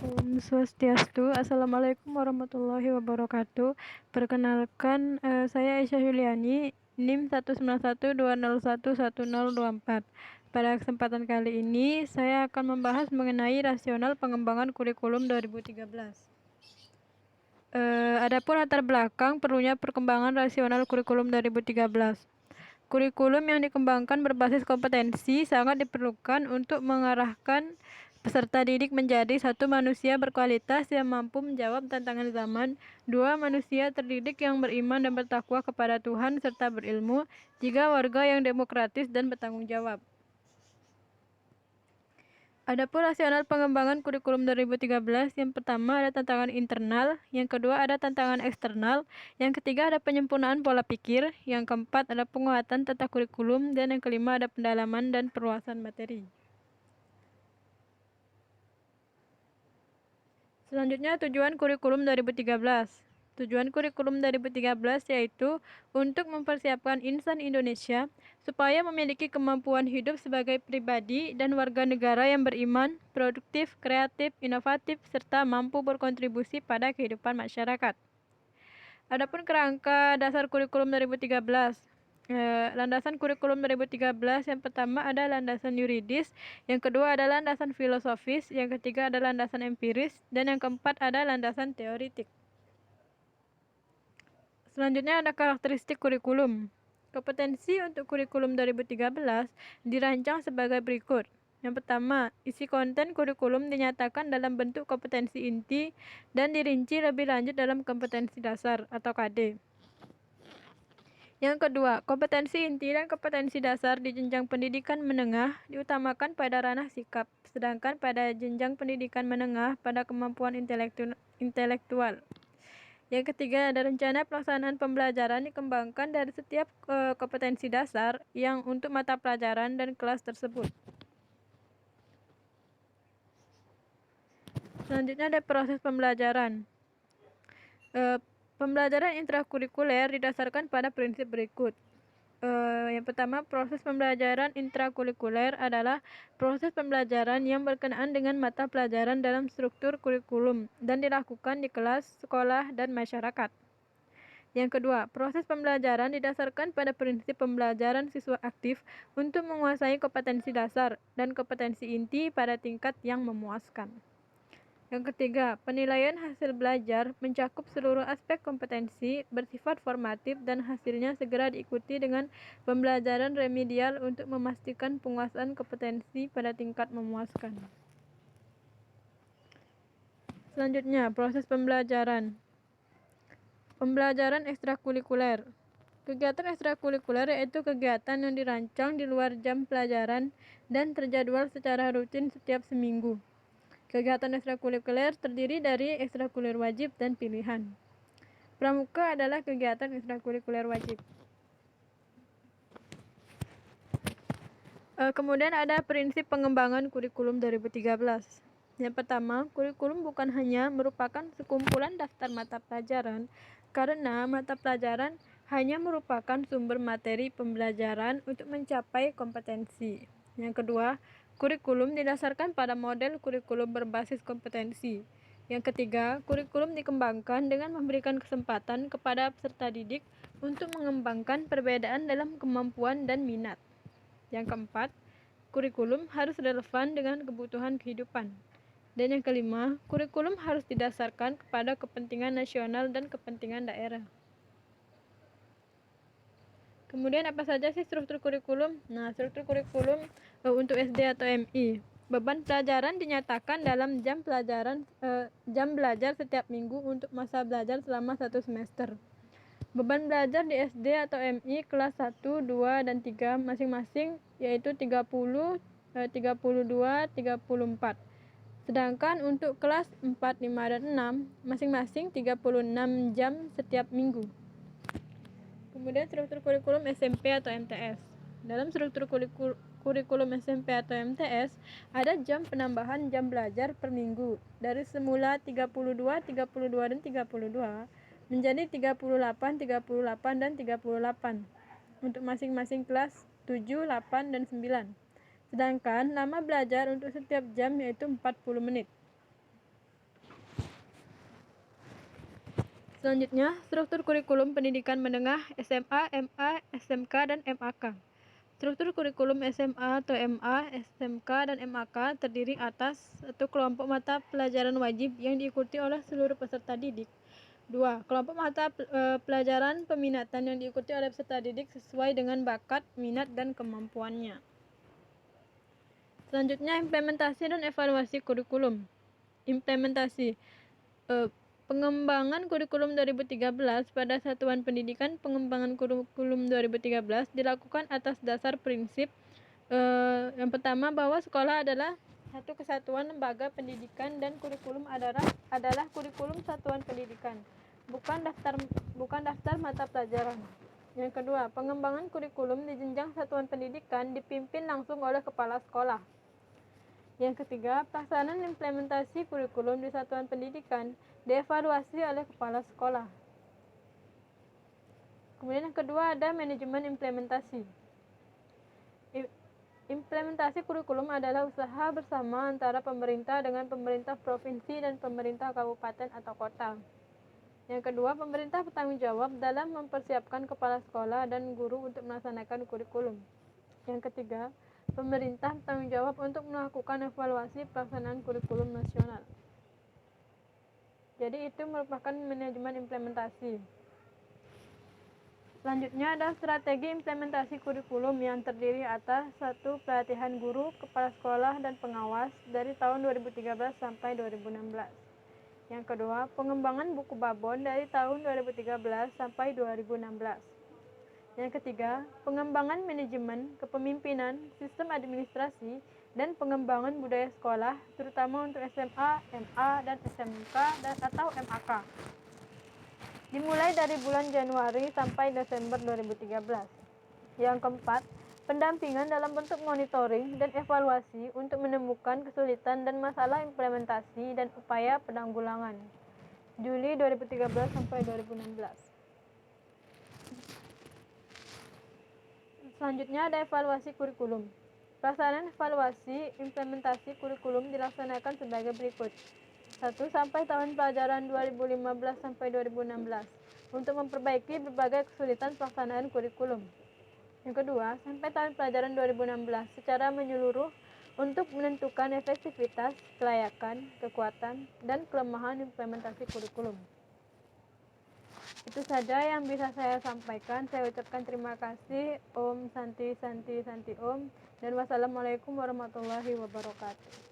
Om Swastiastu. Assalamualaikum warahmatullahi wabarakatuh. Perkenalkan, saya Aisyah Yuliani, NIM 19120111024. Pada kesempatan kali ini, saya akan membahas mengenai rasional pengembangan kurikulum 2013. Adapun latar belakang perlunya perkembangan rasional kurikulum 2013. Kurikulum yang dikembangkan berbasis kompetensi sangat diperlukan untuk mengarahkan peserta didik menjadi satu, manusia berkualitas yang mampu menjawab tantangan zaman; dua, manusia terdidik yang beriman dan bertakwa kepada Tuhan serta berilmu; tiga, warga yang demokratis dan bertanggung jawab. Adapun rasional pengembangan kurikulum 2013, yang pertama ada tantangan internal, yang kedua ada tantangan eksternal, yang ketiga ada penyempurnaan pola pikir, yang keempat ada penguatan tata kurikulum, dan yang kelima ada pendalaman dan perluasan materi. Selanjutnya, tujuan kurikulum 2013. Tujuan kurikulum 2013 yaitu untuk mempersiapkan insan Indonesia supaya memiliki kemampuan hidup sebagai pribadi dan warga negara yang beriman, produktif, kreatif, inovatif, serta mampu berkontribusi pada kehidupan masyarakat. Adapun kerangka dasar kurikulum 2013. Landasan kurikulum 2013 yang pertama ada landasan yuridis, yang kedua ada landasan filosofis, yang ketiga ada landasan empiris, dan yang keempat ada landasan teoritik. Selanjutnya ada karakteristik kurikulum. Kompetensi untuk kurikulum 2013 dirancang sebagai berikut. Yang pertama, isi konten kurikulum dinyatakan dalam bentuk kompetensi inti dan dirinci lebih lanjut dalam kompetensi dasar atau KD. Yang kedua, kompetensi inti dan kompetensi dasar di jenjang pendidikan menengah diutamakan pada ranah sikap, sedangkan pada jenjang pendidikan menengah pada kemampuan intelektual. Yang ketiga, ada rencana pelaksanaan pembelajaran dikembangkan dari setiap kompetensi dasar yang untuk mata pelajaran dan kelas tersebut. Selanjutnya ada proses pembelajaran. Pembelajaran intrakurikuler didasarkan pada prinsip berikut. Yang pertama, proses pembelajaran intrakurikuler adalah proses pembelajaran yang berkenaan dengan mata pelajaran dalam struktur kurikulum dan dilakukan di kelas, sekolah, dan masyarakat. Yang kedua, proses pembelajaran didasarkan pada prinsip pembelajaran siswa aktif untuk menguasai kompetensi dasar dan kompetensi inti pada tingkat yang memuaskan. Yang ketiga, penilaian hasil belajar mencakup seluruh aspek kompetensi, bersifat formatif, dan hasilnya segera diikuti dengan pembelajaran remedial untuk memastikan penguasaan kompetensi pada tingkat memuaskan. Selanjutnya, proses pembelajaran. Pembelajaran ekstrakurikuler. Kegiatan ekstrakurikuler yaitu kegiatan yang dirancang di luar jam pelajaran dan terjadwal secara rutin setiap seminggu. Kegiatan ekstrakurikuler terdiri dari ekstrakurikuler wajib dan pilihan. Pramuka adalah kegiatan ekstrakurikuler wajib. Kemudian ada prinsip pengembangan kurikulum 2013. Yang pertama, kurikulum bukan hanya merupakan sekumpulan daftar mata pelajaran, karena mata pelajaran hanya merupakan sumber materi pembelajaran untuk mencapai kompetensi. Yang kedua, kurikulum didasarkan pada model kurikulum berbasis kompetensi. Yang ketiga, kurikulum dikembangkan dengan memberikan kesempatan kepada peserta didik untuk mengembangkan perbedaan dalam kemampuan dan minat. Yang keempat, kurikulum harus relevan dengan kebutuhan kehidupan. Dan yang kelima, kurikulum harus didasarkan kepada kepentingan nasional dan kepentingan daerah. Kemudian apa saja sih struktur kurikulum? Nah, struktur kurikulum untuk SD atau MI. Beban pelajaran dinyatakan dalam jam belajar setiap minggu untuk masa belajar selama 1 semester. Beban belajar di SD atau MI kelas 1, 2, dan 3 masing-masing yaitu 30, 32, 34. Sedangkan untuk kelas 4, 5, dan 6 masing-masing 36 jam setiap minggu. Kemudian struktur kurikulum SMP atau MTS. Dalam struktur kurikulum SMP atau MTS, ada jam penambahan jam belajar per minggu dari semula 32, 32, dan 32 menjadi 38, 38, dan 38 untuk masing-masing kelas 7, 8, dan 9. Sedangkan lama belajar untuk setiap jam yaitu 40 menit. Selanjutnya, struktur kurikulum pendidikan menengah SMA, MA, SMK, dan MAK. Struktur kurikulum SMA atau MA, SMK, dan MAK terdiri atas satu kelompok mata pelajaran wajib yang diikuti oleh seluruh peserta didik. 2. Kelompok mata pelajaran peminatan yang diikuti oleh peserta didik sesuai dengan bakat, minat, dan kemampuannya. Selanjutnya, implementasi dan evaluasi kurikulum. Implementasi. Pengembangan kurikulum 2013 pada Satuan Pendidikan Pengembangan Kurikulum 2013 dilakukan atas dasar prinsip yang pertama bahwa sekolah adalah satu kesatuan lembaga pendidikan dan kurikulum adalah kurikulum satuan pendidikan, bukan daftar mata pelajaran. Yang kedua, pengembangan kurikulum di jenjang satuan pendidikan dipimpin langsung oleh kepala sekolah. Yang ketiga, pelaksanaan implementasi kurikulum di satuan pendidikan dievaluasi oleh kepala sekolah. Kemudian yang kedua ada manajemen implementasi. Implementasi kurikulum adalah usaha bersama antara pemerintah dengan pemerintah provinsi dan pemerintah kabupaten atau kota. Yang kedua, pemerintah bertanggung jawab dalam mempersiapkan kepala sekolah dan guru untuk melaksanakan kurikulum. Yang ketiga, pemerintah bertanggung jawab untuk melakukan evaluasi pelaksanaan kurikulum nasional. Jadi itu merupakan manajemen implementasi. Selanjutnya ada strategi implementasi kurikulum yang terdiri atas 1. Pelatihan guru, kepala sekolah, dan pengawas dari tahun 2013 sampai 2016. Yang kedua, pengembangan buku babon dari tahun 2013 sampai 2016. Yang ketiga, pengembangan manajemen, kepemimpinan, sistem administrasi, dan pengembangan budaya sekolah, terutama untuk SMA, MA, dan SMK, atau MAK. Dimulai dari bulan Januari sampai Desember 2013. Yang keempat, pendampingan dalam bentuk monitoring dan evaluasi untuk menemukan kesulitan dan masalah implementasi dan upaya penanggulangan. Juli 2013 sampai 2016. Selanjutnya ada evaluasi kurikulum. Pelaksanaan evaluasi implementasi kurikulum dilaksanakan sebagai berikut. 1. Sampai tahun pelajaran 2015 sampai 2016 untuk memperbaiki berbagai kesulitan pelaksanaan kurikulum. Yang kedua, sampai tahun pelajaran 2016 secara menyeluruh untuk menentukan efektivitas, kelayakan, kekuatan, dan kelemahan implementasi kurikulum. Itu saja yang bisa saya sampaikan. Saya ucapkan terima kasih. Om Santi Santi Santi Om. Dan wassalamualaikum warahmatullahi wabarakatuh.